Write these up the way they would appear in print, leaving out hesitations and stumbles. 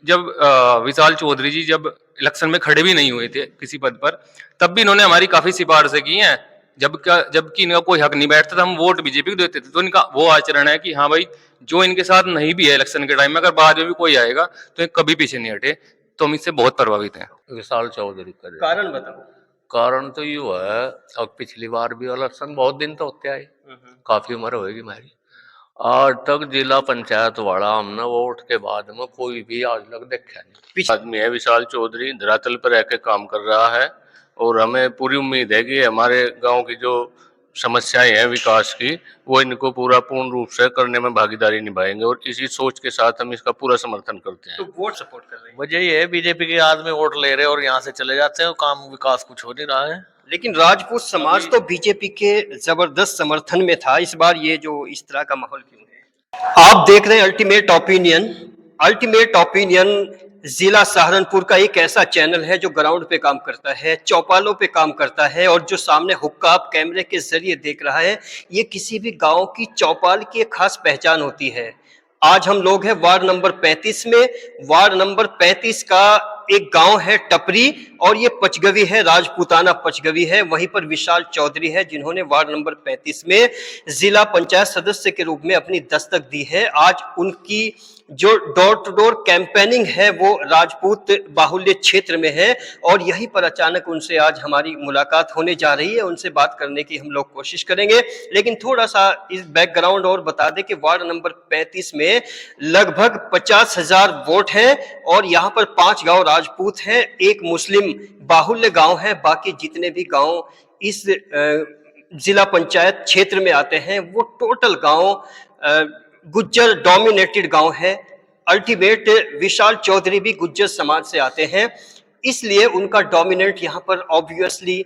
जब विशाल चौधरी जी जब इलेक्शन में खड़े भी नहीं हुए थे किसी पद पर, तब भी इन्होंने हमारी काफी सिफारिशें की हैं। जबकि इनका कोई हक नहीं बैठता था, हम वोट बीजेपी को देते थे। तो इनका वो आचरण है कि हाँ भाई, जो इनके साथ नहीं भी है इलेक्शन के टाइम में, अगर बाद में भी कोई आएगा तो ये कभी पीछे नहीं हटे। तो हम इससे बहुत प्रभावित हैं। विशाल चौधरी का कारण बताओ। कारण तो यू है, अब पिछली बार भी इलेक्शन बहुत दिन तो होते आए, काफी उम्र होगी हमारी, आज तक जिला पंचायत वाला हमने वोट के बाद में कोई भी आज तक देखा नहीं। आदमी है विशाल चौधरी, धरातल पर रह के काम कर रहा है और हमें पूरी उम्मीद है कि हमारे गांव की जो समस्याएं हैं विकास की, वो इनको पूरा पूर्ण रूप से करने में भागीदारी निभाएंगे और इसी सोच के साथ हम इसका पूरा समर्थन करते हैं। तो वोट सपोर्ट कर रहे हैं। वजह ये है, बीजेपी के आदमी वोट ले रहे और यहाँ से चले जाते हैं, काम विकास कुछ हो नहीं रहा है। लेकिन राजपूत समाज तो बीजेपी के जबरदस्त समर्थन में था। इस बार ये जो इस तरह का माहौल क्यों है? आप देख रहे हैं अल्टीमेट ओपिनियन। अल्टीमेट ओपिनियन जिला सहारनपुर का एक ऐसा चैनल है जो ग्राउंड पे काम करता है, चौपालों पे काम करता है, और जो सामने हुक्का आप कैमरे के जरिए देख रहा है, ये किसी भी गांव की चौपाल की एक खास पहचान होती है। आज हम लोग हैं वार्ड नंबर 35 में। वार्ड नंबर 35 का एक गांव है टपरी, और ये पचगवी है, राजपूताना पचगवी है। वहीं पर विशाल चौधरी है, जिन्होंने वार्ड नंबर 35 में जिला पंचायत सदस्य के रूप में अपनी दस्तक दी है। आज उनकी जो डोर टू डोर कैंपेनिंग है वो राजपूत बाहुल्य क्षेत्र में है, और यहीं पर अचानक उनसे आज हमारी मुलाकात होने जा रही है। उनसे बात करने की हम लोग कोशिश करेंगे, लेकिन थोड़ा सा इस बैकग्राउंड और बता दें कि वार्ड नंबर 35 में लगभग 50,000 वोट हैं, और यहाँ पर 5 गांव राजपूत हैं, एक मुस्लिम बाहुल्य गांव है। बाकी जितने भी गांव इस जिला पंचायत क्षेत्र में आते हैं वो टोटल गांव गुज्जर डोमिनेटेड गांव है। अल्टीमेट विशाल चौधरी भी गुज्जर समाज से आते हैं, इसलिए उनका डोमिनेंट यहाँ पर ऑब्वियसली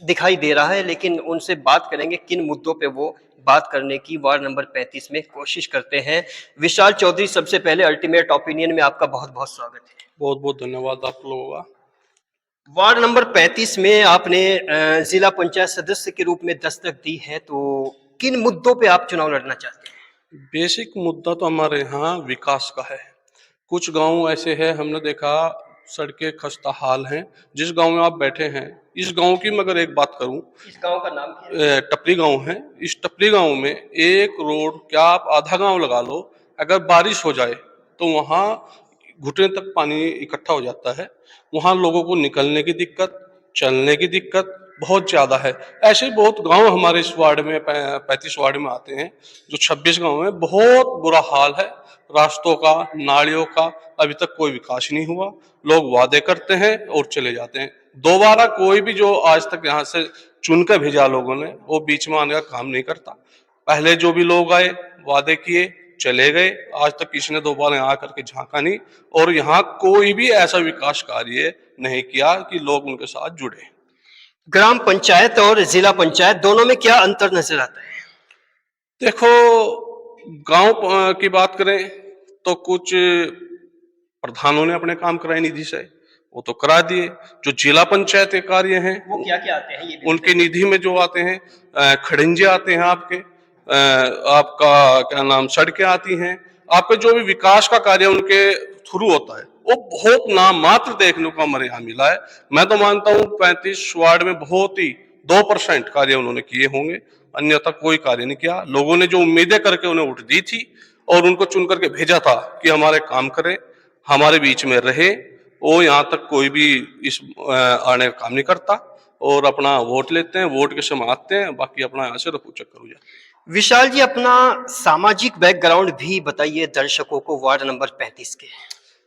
दिखाई दे रहा है। लेकिन उनसे बात करेंगे किन मुद्दों पे वो बात करने की वार्ड नंबर 35 में कोशिश करते हैं। विशाल चौधरी, सबसे पहले अल्टीमेट ओपिनियन में आपका बहुत बहुत स्वागत है। बहुत बहुत धन्यवाद आप लोगों का। वार्ड नंबर 35 में आपने जिला पंचायत सदस्य के रूप में दस्तक दी है, तो किन मुद्दों पे आप चुनाव लड़ना चाहते हैं? बेसिक मुद्दा तो हमारे यहाँ विकास का है। कुछ गांव ऐसे हैं, हमने देखा सड़कें खस्ता हाल हैं। जिस गांव में आप बैठे हैं, इस गांव की मगर एक बात करूं, इस गांव का नाम क्या है? टपरी गांव है। इस टपरी गांव में एक रोड, क्या आप आधा गांव लगा लो, अगर बारिश हो जाए तो वहाँ घुटने तक पानी इकट्ठा हो जाता है। वहाँ लोगों को निकलने की दिक्कत, चलने की दिक्कत बहुत ज्यादा है। ऐसे बहुत गांव हमारे इस वार्ड में 35 वार्ड में आते हैं, जो 26 गांव में बहुत बुरा हाल है रास्तों का, नालियों का। अभी तक कोई विकास नहीं हुआ। लोग वादे करते हैं और चले जाते हैं। दोबारा कोई भी जो आज तक यहाँ से चुनकर भेजा लोगों ने, वो बीच में आने का काम नहीं करता। पहले जो भी लोग आए, वादे किए, चले गए। आज तक किसी ने दोबारा यहाँ करके झांका नहीं, और यहाँ कोई भी ऐसा विकास कार्य नहीं किया कि लोग उनके साथ जुड़े। ग्राम पंचायत और जिला पंचायत दोनों में क्या अंतर नजर आता है? देखो, गांव की बात करें तो कुछ प्रधानों ने अपने काम कराए निधि से, वो तो करा दिए। जो जिला पंचायत के कार्य हैं वो क्या क्या आते हैं? ये उनकी निधि में जो आते हैं, खड़ंजे आते हैं आपके, आपका क्या नाम, सड़कें आती हैं, आपके जो भी विकास का कार्य उनके थ्रू होता है, वो बहुत नाम मात्र देखने को हमारे यहाँ मिला है। मैं तो मानता हूँ 35 वार्ड में बहुत ही 2% कार्य उन्होंने किए होंगे, अन्यथा कोई कार्य नहीं किया। लोगों ने जो उम्मीदें करके उन्हें वोट दी थी और उनको चुन करके भेजा था कि हमारे काम करे, हमारे बीच में रहे, वो यहाँ तक कोई भी इस आने का काम नहीं करता, और अपना वोट लेते हैं, वोट के समय आते हैं, बाकी अपना यहाँ से रफू चक्कर हो जाता है। विशाल जी, अपना सामाजिक बैकग्राउंड भी बताइए दर्शकों को वार्ड नंबर 35 के।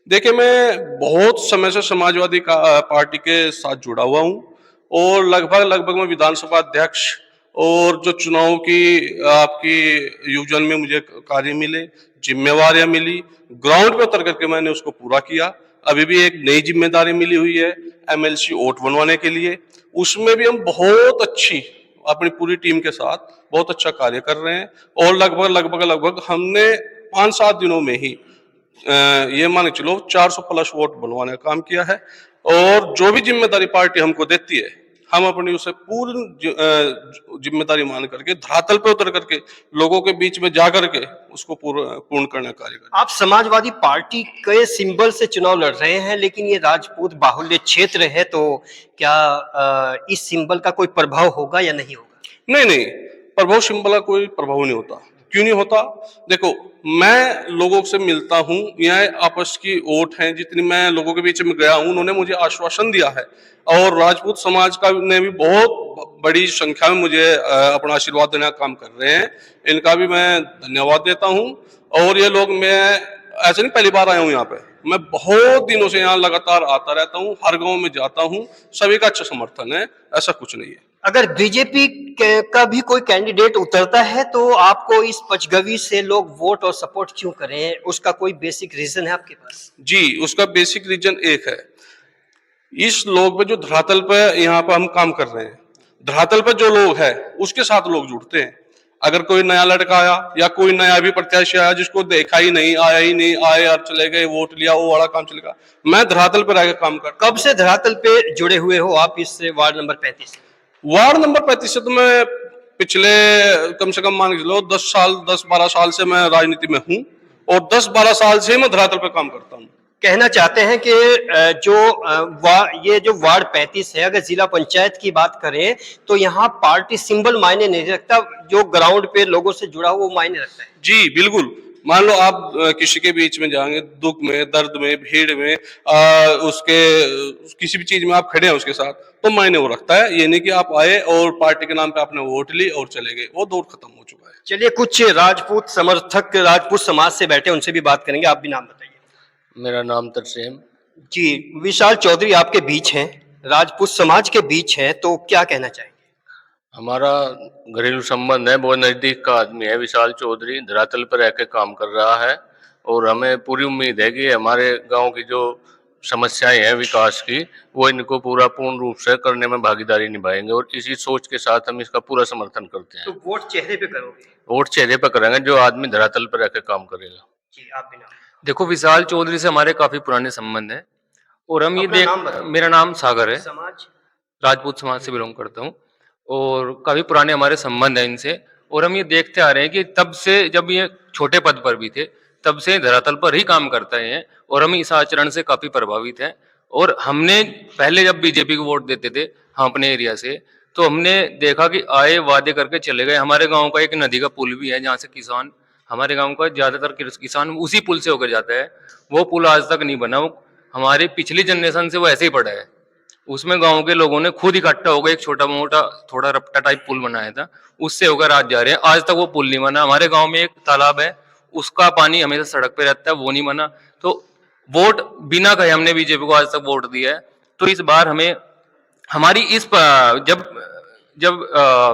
देखिए, मैं बहुत समय से समाजवादी पार्टी के साथ जुड़ा हुआ हूँ, और लगभग मैं विधानसभा अध्यक्ष और जो चुनाव की आपकी योजना में मुझे कार्य मिले, जिम्मेवारियां मिली, ग्राउंड पे उतर करके मैंने उसको पूरा किया। अभी भी एक नई जिम्मेदारी मिली हुई है एमएलसी वोट बनवाने के लिए, उसमें भी हम बहुत अच्छी अपनी पूरी टीम के साथ बहुत अच्छा कार्य कर रहे हैं, और लगभग हमने 5-7 दिनों में ही ये माने चलो 400 प्लस वोट बनवाने का काम किया है। और जो भी जिम्मेदारी पार्टी हमको देती है हम अपनी उसे पूर्ण जिम्मेदारी मान करके धरातल पे उतर करके लोगों के बीच में जा करके उसको पूर्ण करने का कार्य करें। आप समाजवादी पार्टी के सिंबल से चुनाव लड़ रहे हैं, लेकिन ये राजपूत बाहुल्य क्षेत्र है, तो क्या इस सिंबल का कोई प्रभाव होगा या नहीं होगा? नहीं नहीं, प्रभाव सिंबल का कोई प्रभाव नहीं होता। क्यों नहीं होता? देखो, मैं लोगों से मिलता हूँ, यह आपस की ओट है, जितनी मैं लोगों के बीच में गया हूँ उन्होंने मुझे आश्वासन दिया है, और राजपूत समाज का ने भी बहुत बड़ी संख्या में मुझे अपना आशीर्वाद देने का काम कर रहे हैं। इनका भी मैं धन्यवाद देता हूँ। और ये लोग, मैं ऐसे नहीं पहली बार आया हूँ यहाँ पे, मैं बहुत दिनों से यहाँ लगातार आता रहता हूँ, हर गांव में जाता हूँ, सभी का अच्छा समर्थन है, ऐसा कुछ नहीं है। अगर बीजेपी का भी कोई कैंडिडेट उतरता है तो आपको इस पचगवी से लोग वोट और सपोर्ट क्यों करें? उसका कोई बेसिक रीजन है आपके पास? जी, उसका बेसिक रीजन एक है, इस लोग पे जो धरातल पे यहाँ पे हम काम कर रहे हैं, धरातल पे जो लोग हैं उसके साथ लोग जुड़ते हैं। अगर कोई नया लड़का आया या कोई नया भी प्रत्याशी आया जिसको देखा ही नहीं, आया ही नहीं, आए और चले गए, वोट लिया, वो वाला काम चलेगा। मैं धरातल पर रहकर काम करता। कब से धरातल पे जुड़े हुए हो आप इस वार्ड नंबर 35? वार्ड नंबर 35 से तो मैं पिछले कम से कम मान के चलो 10-12 साल से मैं राजनीति में हूँ, और 10-12 साल से मैं धरातल पर काम करता हूँ। कहना चाहते हैं कि ये जो वार्ड 35 है, अगर जिला पंचायत की बात करें तो यहाँ पार्टी सिंबल मायने नहीं रखता, जो ग्राउंड पे लोगों से जुड़ा हुआ वो मायने रखता है। जी बिल्कुल। मान लो आप किसी के बीच में जाएंगे, दुख में, दर्द में, भीड़ में, उसके किसी भी चीज में आप खड़े हैं उसके साथ, तो मायने वो रखता है। ये नहीं कि आप आए और पार्टी के नाम पे आपने वोट ली और चले गए, वो दौर खत्म हो चुका है। चलिए, कुछ राजपूत समर्थक राजपूत समाज से बैठे, उनसे भी बात करेंगे। आप भी नाम बताइए। मेरा नाम तरसेम। जी, विशाल चौधरी आपके बीच हैं, राजपूत समाज के बीच हैं, तो क्या कहना चाहेंगे? हमारा घरेलू संबंध है, बहुत नजदीक का आदमी है विशाल चौधरी, धरातल पर रह के काम कर रहा है, और हमें पूरी उम्मीद है कि हमारे गांव की जो समस्याएं हैं विकास की, वो इनको पूर्ण रूप से करने में भागीदारी निभाएंगे, और इसी सोच के साथ हम इसका पूरा समर्थन करते हैं। तो वोट चेहरे पे करोगे? वोट चेहरे पर करेंगे, जो आदमी धरातल पर रह के काम करेगा। जी, आप भी नाम। देखो, विशाल चौधरी से हमारे काफी पुराने संबंध हैं, और हम ये अपना नाम देख, बताओ। मेरा नाम सागर है, समाज? राजपूत समाज से बिलोंग करता हूँ, और काफी पुराने हमारे संबंध हैं इनसे। और हम ये देखते आ रहे हैं कि तब से, जब ये छोटे पद पर भी थे, तब से धरातल पर ही काम करते हैं, और हम इस आचरण से काफी प्रभावित हैं। और हमने पहले जब बीजेपी को वोट देते थे हम अपने एरिया से, तो हमने देखा कि आए, वादे करके चले गए। हमारे गांव का एक नदी का पुल भी है जहाँ से किसान, हमारे गांव का ज्यादातर किसान उसी पुल से होकर जाता है। वो पुल आज तक नहीं बना, वो हमारी पिछली जनरेशन से वो ऐसे ही पड़ा है। उसमें गांव के लोगों ने खुद इकट्ठा होकर एक छोटा मोटा थोड़ा रपटा टाइप पुल बनाया था, उससे होकर आज जा रहे हैं। आज तक वो पुल नहीं बना। हमारे गांव में एक तालाब है, उसका पानी हमेशा सड़क पे रहता है, वो नहीं बना। तो वोट बिना कहे हमने बीजेपी को आज तक वोट दिया है। तो इस बार हमें हमारी जब जब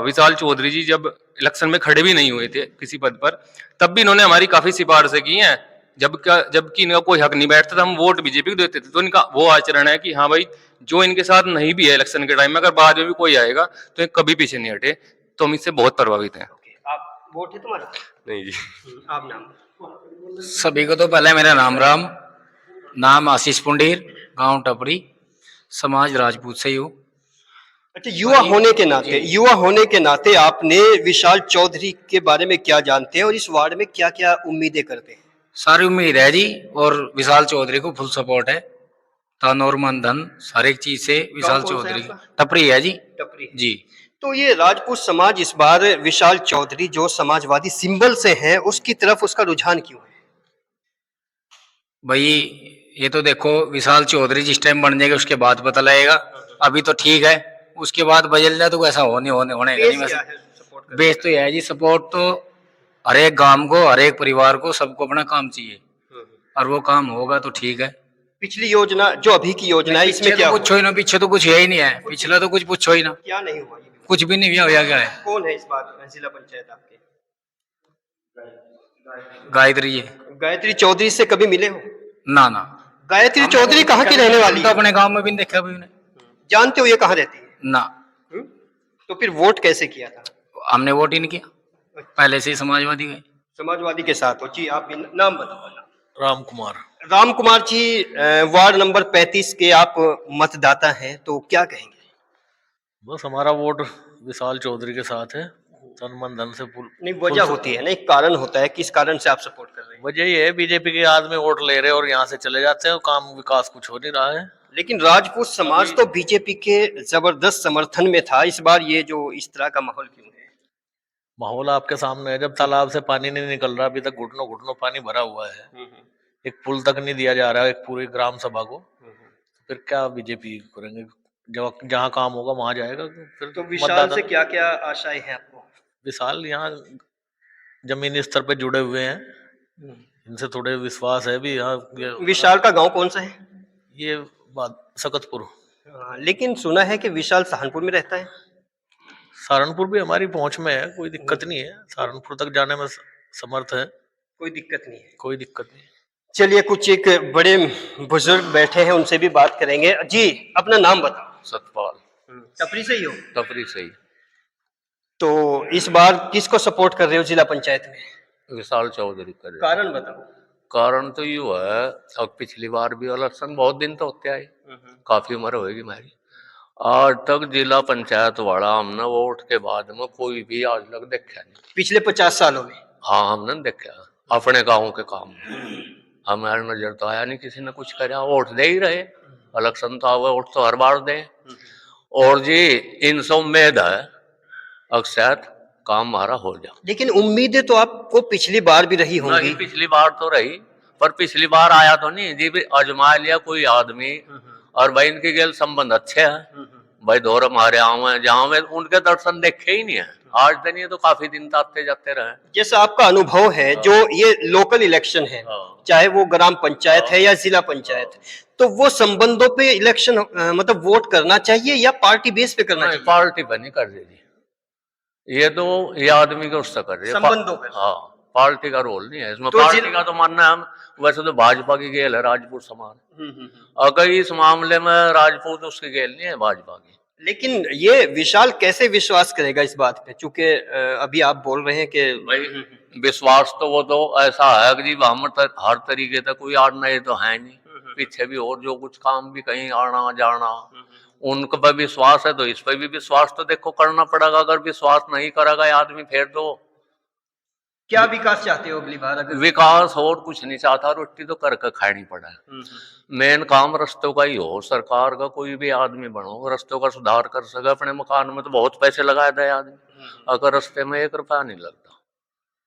विशाल चौधरी जी जब इलेक्शन में खड़े भी नहीं हुए थे किसी पद पर, तब भी इन्होंने हमारी काफी सिफारिशें की हैं। जबकि इनका कोई हक नहीं बैठता था, हम वोट बीजेपी को देते थे। तो इनका वो आचरण है कि हाँ भाई, जो इनके साथ नहीं भी है इलेक्शन के टाइम में, अगर बाद में भी कोई आएगा तो ये कभी पीछे नहीं हटे। तो हम इससे बहुत प्रभावित हैं। आप वोट है तुम्हारा? नहीं जी। आप नाम। सभी को तो पहले मेरा राम, नाम आशीष पुंडीर, गांव टपरी, समाज राजपूत से ही हूँ। अच्छा, युवा होने के नाते आपने विशाल चौधरी के बारे में क्या जानते हैं और इस वार्ड में क्या क्या उम्मीदें करते हैं? सारी उम्मीद है जी, और विशाल चौधरी को फुल सपोर्ट है, तन और मन धन हर एक चीज से विशाल कौन सा है चौधरी आपका? टपरी है जी। टपरी है। जी। तो ये राजपूत समाज इस बार विशाल चौधरी जो समाजवादी सिंबल से है उसकी तरफ उसका रुझान क्यों है? भाई ये तो देखो, विशाल चौधरी जिस टाइम बन जाएगा उसके बाद पता लगेगा। अभी तो ठीक है, उसके बाद बदल जाए तो ऐसा होने का नहीं। वैसे बेस तो यह है जी, सपोर्ट तो हर एक गांव को, हर एक परिवार को, सबको अपना काम चाहिए, और वो काम होगा तो ठीक है। पिछली योजना जो अभी की योजना है इसमें क्या पूछो ही ना, पीछे तो कुछ है ही नहीं है, पिछला तो कुछ पूछो ही ना, क्या नहीं हुआ? कुछ भी नहीं हुआ क्या है। कौन है इस बार जिला पंचायत आपके? गायत्री है। गायत्री चौधरी से कभी मिले हो? ना। गायत्री चौधरी कहाँ की रहने वाली तो है? अपने गांव में भी नहीं देखा अभी। जानते हो ये कहाँ रहती है? ना। तो फिर वोट कैसे किया था? हमने वोट ही नहीं किया, पहले से ही समाजवादी गए। समाजवादी के साथ हो जी। आप भी नाम बताओ। राम कुमार। राम कुमार जी, वार्ड नंबर 35 के आप मतदाता हैं, तो क्या कहेंगे? बस हमारा वोट विशाल चौधरी के साथ है, तन मन धन से नहीं, वजह होती है ना, एक कारण होता है, किस कारण से आप सपोर्ट कर रहे हैं? वजह ये है बीजेपी के आदमी वोट ले रहे हैं और यहाँ से चले जाते हैं, काम विकास कुछ हो नहीं रहा है। लेकिन राजपूत समाज तो बीजेपी के जबरदस्त समर्थन में था, इस बार ये जो इस तरह का माहौल क्यों है? माहौल आपके सामने है, जब तालाब से पानी नहीं निकल रहा, अभी तक घुटनों घुटनों पानी भरा हुआ है, एक पुल तक नहीं दिया जा रहा है एक पूरी ग्राम सभा को, फिर क्या बीजेपी करेंगे? जब जहाँ काम होगा वहां जाएगा, फिर तो विशाल मतदाता। से क्या क्या आशाएं हैं आपको? विशाल यहाँ जमीनी स्तर पे जुड़े हुए हैं, इनसे थोड़े विश्वास है भी। यहाँ विशाल का गांव कौन सा है? ये बात सकतपुर। लेकिन सुना है कि विशाल सहारनपुर में रहता है। सहारनपुर भी हमारी पहुंच में है, कोई दिक्कत नहीं है, सहारनपुर तक जाने में समर्थ है, कोई दिक्कत नहीं है। कोई दिक्कत नहीं। चलिए, कुछ एक बड़े बुजुर्ग बैठे हैं, उनसे भी बात करेंगे। जी, अपना नाम बताओ। सतपाल। टपरी से ही हो? टपरी से ही। तो इस बार किसको सपोर्ट कर रहे हो जिला पंचायत में? विशाल चौधरी कर रहे हैं। कारण बताओ। कारण तो यू है, अब पिछली बार भी इलेक्शन बहुत दिन तो होते आए, काफी उम्र होगी हमारी, आज तक जिला पंचायत वाला हमने वोट के बाद में कोई भी आज तक देखा नहीं। पिछले 50 सालों में? हाँ, हमने देखा अपने गाँव के काम, हमारे नजर तो आया नहीं किसी ने कुछ करा। वोट दे ही रहे, इलेक्शन तो आवे, वोट तो हर बार दे। और जी इनसे उम्मीद है अक्सर काम हमारा हो जाए। लेकिन उम्मीदें तो आपको पिछली बार भी रही होंगी। नहीं, पिछली बार तो रही, पर पिछली बार आया तो नहीं जी, भी आजमा लिया कोई आदमी, और भाई इनके गेल संबंध अच्छे हैं, भाई दौर हमारे आम है, जहाँ में उनके दर्शन देखे ही नहीं है आज तक, नहीं तो काफी दिन तक आते जाते रहे। जैसा आपका अनुभव है, जो ये लोकल इलेक्शन है, चाहे वो ग्राम पंचायत है या जिला पंचायत, तो वो संबंधों पे इलेक्शन मतलब वोट करना चाहिए या पार्टी बेस पे करना चाहिए? पार्टी पे नहीं कर रही जी, ये तो ये आदमी के उससे कर रही है, संबंधों पे। हाँ, पार्टी का रोल नहीं है इसमें। तो पार्टी का तो मानना है, हम वैसे तो भाजपा की गेल है राजपूत समाज, अगर इस मामले में राजपूत उसकी गेल नहीं है भाजपा की। लेकिन ये विशाल कैसे विश्वास करेगा इस बात पे, चूंकि अभी आप बोल रहे हैं कि भाई विश्वास तो वो तो ऐसा है कि जी हम हर तरीके से कोई आड़ना ये तो है नहीं, पीछे भी और जो कुछ काम भी कहीं आना जाना, उनके पर विश्वास है तो इस पर भी विश्वास तो देखो करना पड़ेगा। अगर विश्वास नहीं करेगा ये आदमी, फिर तो क्या विकास चाहते हो अगली बार? अगर विकास और कुछ नहीं चाहता, रोटी तो करके खानी पड़ा है। मेन काम रस्तों का ही हो, सरकार का कोई भी आदमी बनो, रस्तों का सुधार कर सके। अपने मकान में तो बहुत पैसे लगाए थे आदमी, अगर रस्ते में 1 रुपया नहीं लगता,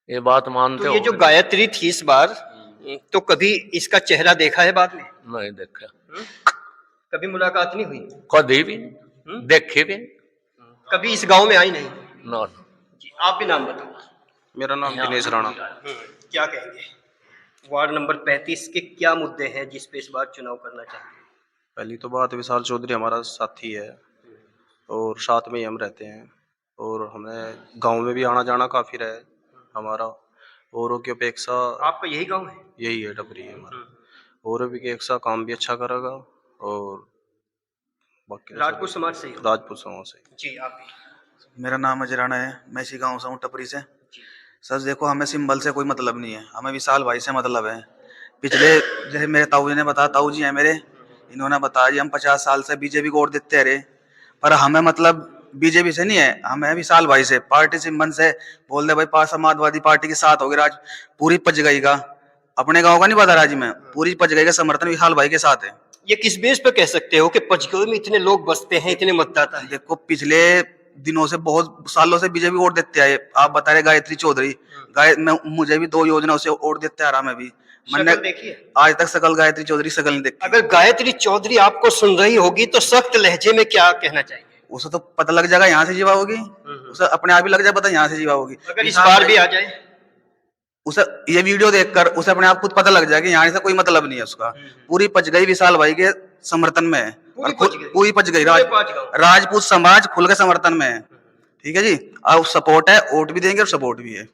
ये बात मानते तो हो? ये जो गायत्री थी इस बार, तो कभी इसका चेहरा देखा है बाद में? नहीं देखा, कभी मुलाकात नहीं हुई? कभी भी देखे भी कभी इस गांव में आई नहीं? ना। जी, आप भी नाम बताओ। मेरा नाम दिनेश राणा। क्या कहेंगे, वार्ड नंबर 35 के क्या मुद्दे हैं जिस पे इस बार चुनाव करना चाहिए? पहली तो बात, विशाल चौधरी हमारा साथी है और साथ में ही हम रहते हैं, और हमें गांव में भी आना जाना काफी रहा है हमारा, औरों की अपेक्षा। आपका यही गांव है? यही है, टपरी है हमारा। औरों की अपेक्षा काम भी अच्छा करेगा, और बाकी राजपूत समाज से ही हो? राजपूत समाज से। जी, आप भी। मेरा नाम अजय राणा है, मैं इसी गाँव से हूँ, टपरी से। सर देखो, हमें सिंबल से कोई मतलब नहीं है, हमें विशाल भाई से मतलब है। पिछले जैसे मेरे ताऊ जी ने बताया, ताऊ जी हैं मेरे, इन्होंने बताया जी हम 50 साल से बीजेपी को वोट देते रहे, पर हमें मतलब बीजेपी से नहीं है, हमें विशाल भाई से, पार्टी सिंबल से। बोल दे भाई समाजवादी पार्टी के साथ हो गई, राज पूरी पच गई का, अपने गाँव का नहीं बता राज में, पूरी पच गई का समर्थन विशाल भाई के साथ है। ये किस बेस पे कह सकते हो कि पंचकुला में इतने लोग बसते हैं, इतने मतदाता हैं? देखो, पिछले दिनों से, बहुत सालों से बीजेपी वोट देते आए। आप बता रहे गायत्री चौधरी, मुझे भी 2 योजनाओं से वोट देते आ रहा, मैं भी। मैंने देखिए, आज तक सकल गायत्री चौधरी सकल नहीं देखी। अगर गायत्री चौधरी आपको सुन रही होगी तो सख्त लहजे में क्या कहना चाहिए? उसे तो पता लग जाएगा यहाँ से जीवा होगी, उसे अपने आप ही लग जाए पता यहाँ से जीवा होगी। अगर इस बार भी आ जाए, उसे ये वीडियो देखकर उसे अपने आप खुद पता लग जाएगा कि यहाँ से कोई मतलब नहीं है उसका। पूरी पच गई विशाल भाई के समर्थन में है, पूरी पच गई। राजपूत समाज खुल के समर्थन में है, ठीक है जी। और सपोर्ट है, वोट भी देंगे और सपोर्ट भी है।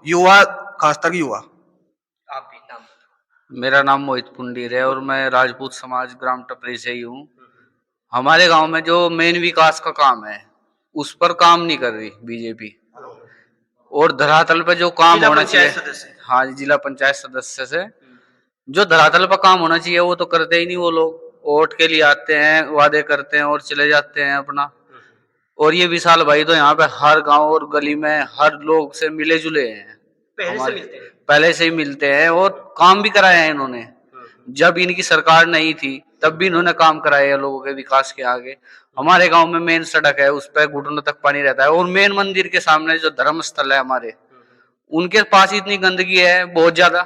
युवा खासकर युवा। आप भी नाम बताओ। मेरा नाम मोहित पुंडीर है और मैं राजपूत समाज ग्राम टपरी से ही हूँ। हमारे गांव में जो मेन विकास का काम है उस पर काम नहीं कर रही बीजेपी, और धरातल पे जो काम होना चाहिए, हाँ जी, जिला पंचायत सदस्य से जो धरातल पर काम होना चाहिए वो तो करते ही नहीं। वो लोग वोट के लिए आते हैं, वादे करते हैं और चले जाते हैं अपना, और ये विशाल भाई तो यहाँ पे हर गांव और गली में हर लोग से मिले जुले हैं, पहले से मिलते हैं। पहले से ही मिलते हैं और काम भी कराया है इन्होंने। जब इनकी सरकार नहीं थी तब भी इन्होंने काम कराया लोगों के विकास के आगे। हमारे गांव में मेन सड़क है, उस पर घुटनों तक पानी रहता है, और मेन मंदिर के सामने जो धर्म स्थल है हमारे, उनके पास इतनी गंदगी है बहुत ज्यादा।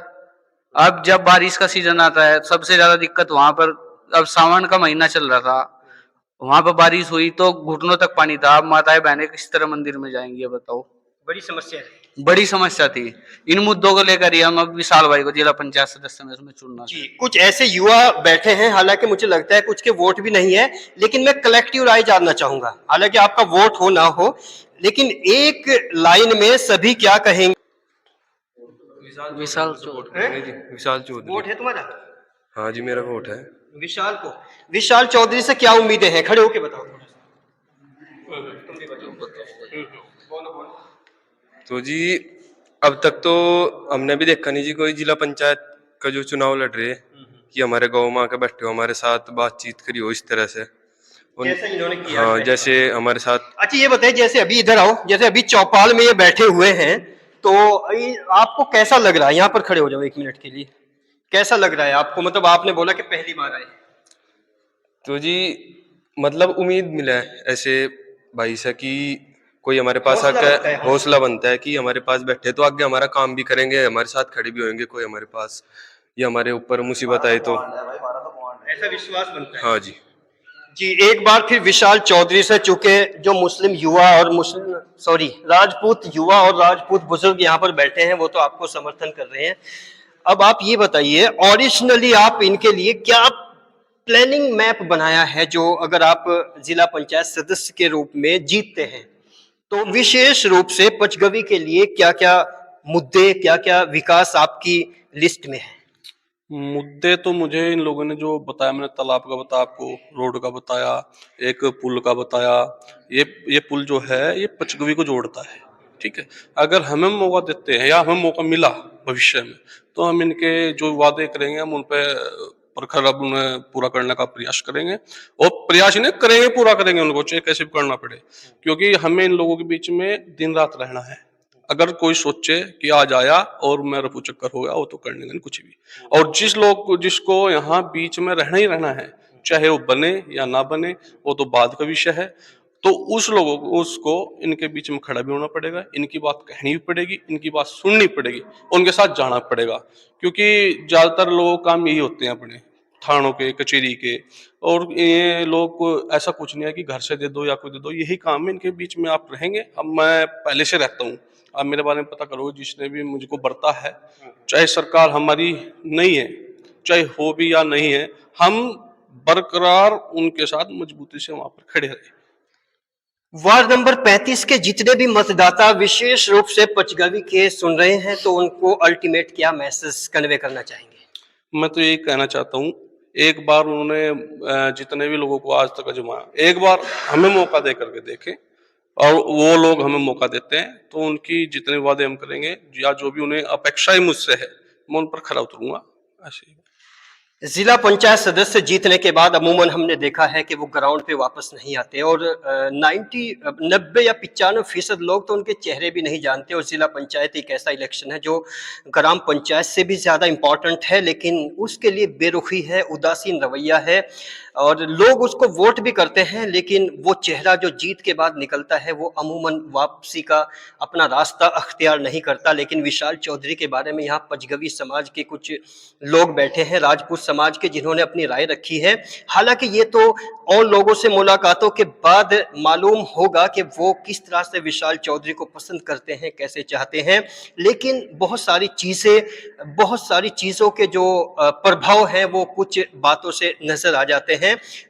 अब जब बारिश का सीजन आता है सबसे ज्यादा दिक्कत वहां पर, अब सावन का महीना चल रहा था, वहां पर बारिश हुई तो घुटनों तक पानी था। अब माताएं बहनें किस तरह मंदिर में जाएंगी ये बताओ। बड़ी समस्या है। बड़ी समस्या थी। इन मुद्दों को लेकर ही हम अब विशाल भाई को जिला पंचायत सदस्य में उसमें चुनना। जी, कुछ ऐसे युवा बैठे हैं, हालांकि मुझे लगता है कुछ के वोट भी नहीं है, लेकिन मैं कलेक्टिव राय जानना चाहूंगा। हालांकि आपका वोट हो ना हो, लेकिन एक लाइन में सभी क्या कहेंगे? विशाल विशाल चौधरी। वोट है तुम्हारा? हाँ जी, मेरा वोट है विशाल को। विशाल चौधरी से क्या उम्मीदें हैं? खड़े होके बताओ। तो जी अब तक तो हमने भी देखा नहीं जी कोई जिला पंचायत का जो चुनाव लड़ रहे कि हमारे गांव में आके बैठे हो, हमारे साथ बातचीत करी हो इस तरह से। जैसे इन्होंने किया हाँ, है। जैसे हमारे साथ। अच्छा ये बताइए, जैसे अभी इधर आओ, जैसे अभी चौपाल में ये बैठे हुए हैं, तो आपको कैसा लग रहा है? यहाँ पर खड़े हो जाओ एक मिनट के लिए। कैसा लग रहा है आपको? मतलब आपने बोला कि पहली बार आए। तो जी मतलब उम्मीद मिला है ऐसे भाई से कि कोई हमारे पास हौसला बनता आकर है, हौसला बनता है कि हमारे पास बैठे तो आगे हमारा काम भी करेंगे, हमारे साथ खड़े भी होंगे कोई हमारे पास, या हमारे ऊपर मुसीबत आए तो। ऐसा विश्वास बनता है। हाँ जी। जी, एक बार फिर विशाल चौधरी से, चूंकि जो मुस्लिम युवा और राजपूत युवा और राजपूत बुजुर्ग यहाँ पर बैठे हैं, वो तो आपको समर्थन कर रहे हैं। अब आप ये बताइए, ओरिजिनली आप इनके लिए क्या प्लानिंग मैप बनाया है, जो अगर आप जिला पंचायत सदस्य के रूप में जीतते हैं तो विशेष रूप से पचगवी के लिए क्या क्या मुद्दे, क्या क्या विकास आपकी लिस्ट में है? मुद्दे तो मुझे इन लोगों ने जो बताया, मैंने तालाब का बताया आपको, रोड का बताया, एक पुल का बताया। ये पुल जो है ये पचगवी को जोड़ता है, ठीक है। अगर हमें मौका देते हैं या हमें मौका मिला भविष्य में, तो हम इनके जो वादे करेंगे हम उन पे प्रखर अब उन्हें पूरा करने का प्रयास करेंगे, और प्रयास इन्हें करेंगे, पूरा करेंगे उनको, चाहे कैसे भी करना पड़े, क्योंकि हमें इन लोगों के बीच में दिन रात रहना है। अगर कोई सोचे कि आज आया और मैं रफू चक्कर हो गया, वो तो करने का कुछ भी। और जिसको यहाँ बीच में रहना ही रहना है, चाहे वो बने या ना बने, वो तो बाद का विषय है। तो उस लोगों को, उसको इनके बीच में खड़ा भी होना पड़ेगा, इनकी बात कहनी भी पड़ेगी, इनकी बात सुननी पड़ेगी, उनके साथ जाना पड़ेगा। क्योंकि ज्यादातर लोगों काम यही होते हैं अपने थानों के, कचेरी के, और ये लोग को ऐसा कुछ नहीं है कि घर से दे दो या कोई दे दो, यही काम है इनके बीच में आप रहेंगे। अब मैं पहले से रहता हूँ, आप मेरे बारे में पता करो, जिसने भी मुझको बरता है, चाहे सरकार हमारी नहीं है, चाहे हो भी या नहीं है, हम बरकरार उनके साथ मजबूती से वहां पर खड़े रहे। वार्ड नंबर 35 के जितने भी मतदाता विशेष रूप से पचगवी के सुन रहे हैं, तो उनको अल्टीमेट क्या मैसेज कन्वे करना चाहेंगे? मैं तो यही कहना चाहता हूँ, एक बार उन्होंने जितने भी लोगों को आज तक आजमाया, एक बार हमें मौका दे करके देखें, और वो लोग हमें मौका देते हैं तो उनकी जितने वादे हम करेंगे या जो भी उन्हें अपेक्षाएं मुझसे है, मैं उन पर खरा उतरूंगा। ऐसे जिला पंचायत सदस्य जीतने के बाद अमूमन हमने देखा है कि वो ग्राउंड पे वापस नहीं आते, और 90 या 95% लोग तो उनके चेहरे भी नहीं जानते। और जिला पंचायत एक ऐसा इलेक्शन है जो ग्राम पंचायत से भी ज़्यादा इम्पोर्टेंट है, लेकिन उसके लिए बेरुखी है, उदासीन रवैया है, और लोग उसको वोट भी करते हैं, लेकिन वो चेहरा जो जीत के बाद निकलता है वो अमूमन वापसी का अपना रास्ता अख्तियार नहीं करता। लेकिन विशाल चौधरी के बारे में यहाँ पचगवी समाज के कुछ लोग बैठे हैं, राजपूत समाज के, जिन्होंने अपनी राय रखी है। हालांकि ये तो और लोगों से मुलाकातों के बाद मालूम होगा कि वो किस तरह से विशाल चौधरी को पसंद करते हैं, कैसे चाहते हैं, लेकिन बहुत सारी चीज़ों के जो प्रभाव हैं वो कुछ बातों से नजर आ जाते हैं।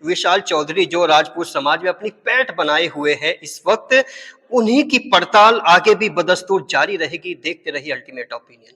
विशाल चौधरी जो राजपूत समाज में अपनी पैठ बनाए हुए हैं इस वक्त, उन्हीं की पड़ताल आगे भी बदस्तूर जारी रहेगी। देखते रहिए अल्टीमेट ओपिनियन।